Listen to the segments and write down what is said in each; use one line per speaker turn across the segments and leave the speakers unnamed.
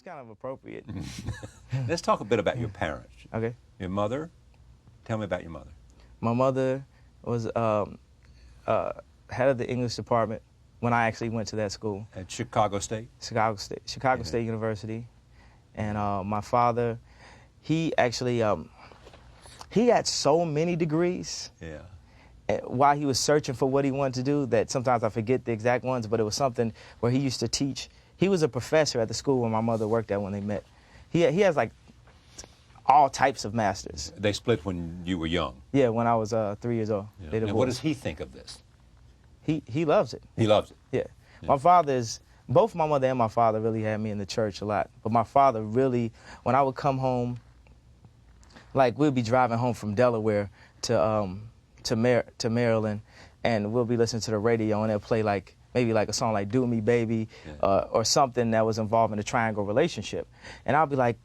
It's kind of appropriate.
Let's talk a bit about your parents.
Okay.
Your mother. Tell me about your mother.
My mother was head of the English department when I actually went to that school.
At Chicago State?
Chicago State University. And my father, he actually, he had so many degrees.
Yeah.
While he was searching for what he wanted to do, that sometimes I forget the exact ones, but it was something where he used to teach. He was a professor at the school where my mother worked at when they met. He has like all types of masters.
They split when you were young?
Yeah, when I was 3 years old.
Yeah. And what does he think of this?
He loves it.
He loves it?
Yeah. My father is, both my mother and my father really had me in the church a lot. But my father really, when I would come home, like we'd be driving home from Delaware to Maryland, and we'll be listening to the radio, and they'll play like maybe like a song like "Do Me, Baby," or something that was involving a triangle relationship, and I'll be like,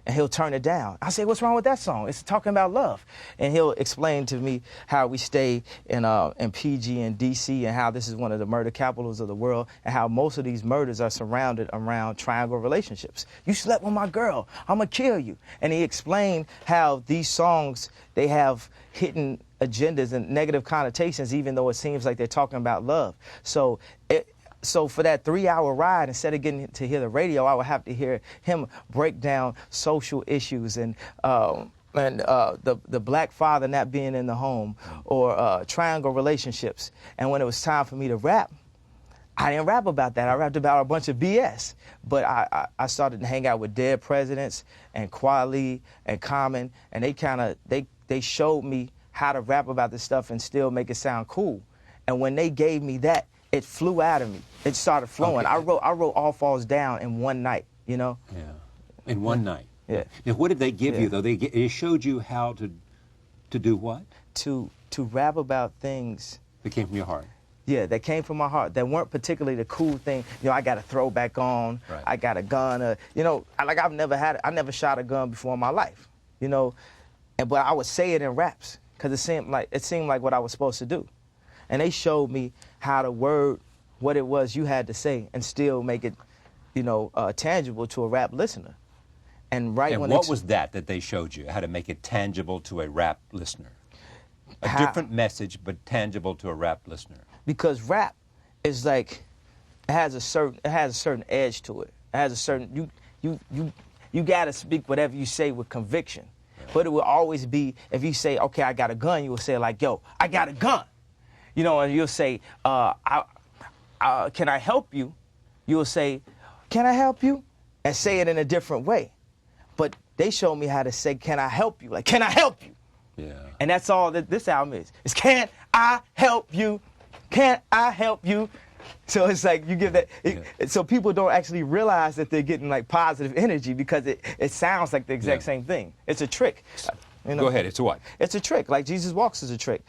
and he'll turn it down. I say, "What's wrong with that song? It's talking about love." And he'll explain to me how we stay in PG and DC, and how this is one of the murder capitals of the world, and how most of these murders are surrounded around triangle relationships. You slept with my girl, I'm gonna kill you. And he explained how these songs, they have hidden agendas and negative connotations, even though it seems like they're talking about love. So for that 3-hour ride, instead of getting to hear the radio, I would have to hear him break down social issues and the black father not being in the home, or triangle relationships. And when it was time for me to rap, I didn't rap about that. I rapped about a bunch of BS. But I started to hang out with Dead Presidents and Kweli and Common, and they showed me how to rap about this stuff and still make it sound cool. And when they gave me that, it flew out of me. It started flowing. Okay. I wrote All Falls Down in one night, you know?
Yeah. In one night.
Yeah.
Now, what did they give you, though? They showed you how to do what?
To rap about things
that came from your heart.
Yeah, that came from my heart. That weren't particularly the cool thing. You know, I got a throwback on. Right. I got a gun. You know, I never shot a gun before in my life. You know, but I would say it in raps because it seemed like what I was supposed to do. And they showed me how to word what it was you had to say and still make it, you know, tangible to a rap listener. And
what was that they showed you, how to make it tangible to a rap listener? A different message, but tangible to a rap listener.
Because rap is like, it has a certain edge to it. It has a certain, you gotta speak whatever you say with conviction. Right. But it will always be, if you say, okay, I got a gun, you will say like, yo, I got a gun. You know, and you'll say, can I help you? You'll say, can I help you? And say it in a different way. But they showed me how to say, can I help you? Like, can I help you?
Yeah.
And that's all that this album is. It's, can I help you? Can I help you? So it's like you give that, so people don't actually realize that they're getting like positive energy because it sounds like the exact same thing. It's a trick. You know?
Go ahead, it's a what?
It's a trick, like Jesus Walks is a trick.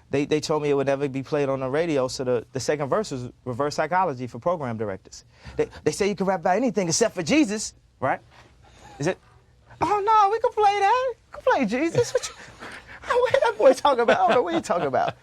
They told me it would never be played on the radio, so the second verse was reverse psychology for program directors. They say you can rap about anything except for Jesus, right? Is it? Oh no, we can play that. We can play Jesus. What that boy talking about? I don't know what you talking about.